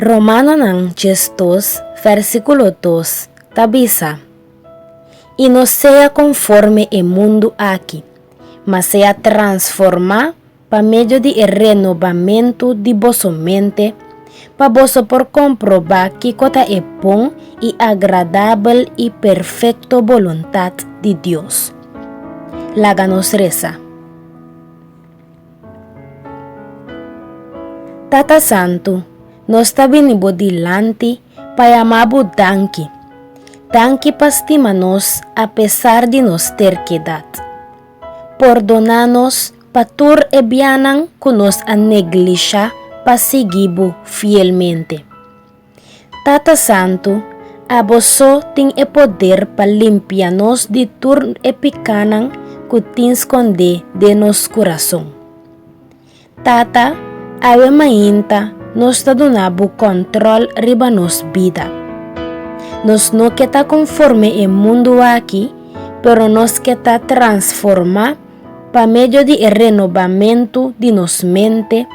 Romano nang gestos, versículo 2, tabisa. Y no sea conforme el mundo aquí, mas sea transformado por medio de renovamiento de vossa mente, para vos por comprobar que cosa es bom y agradable y perfecta voluntad de Dios. Láganos reza. Tata Santo, nos está venido delante para llamarbo danke. Danke para estimarnos a pesar de nos terquedad. Perdonanos para tur e bianan que nos a neglijar para seguirbo fielmente. Tata Santo, a vos tem o poder para limpiarnos de tur e picanan que te esconde de nos coração. Tata, ave mainta, nos está donando control riba nos vida. Nos no que está conforme el mundo aquí, pero nos que está transformar para medio de renovamiento de nos mente,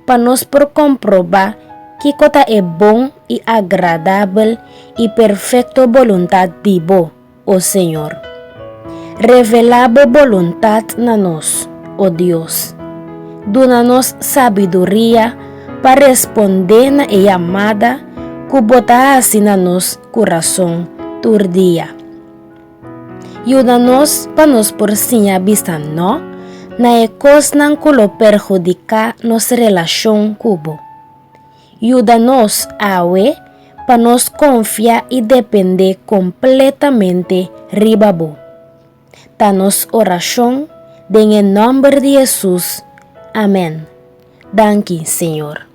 para nos por comprobar que cosa es bom y agradable y perfecta voluntad de vos, oh Señor. Revelabo voluntad na nos, oh Dios. Dona-nos sabedoria para responder na llamada que botasse na nos coração todo dia. Ajuda-nos para nos por sinha vista não, na ecos não colo perjudicar nossa relação cubo. Ajuda-nos a para nos confiar e depender completamente ribabo. Ta nos oração, em nome de Jesus. Amém. Danke, Senhor.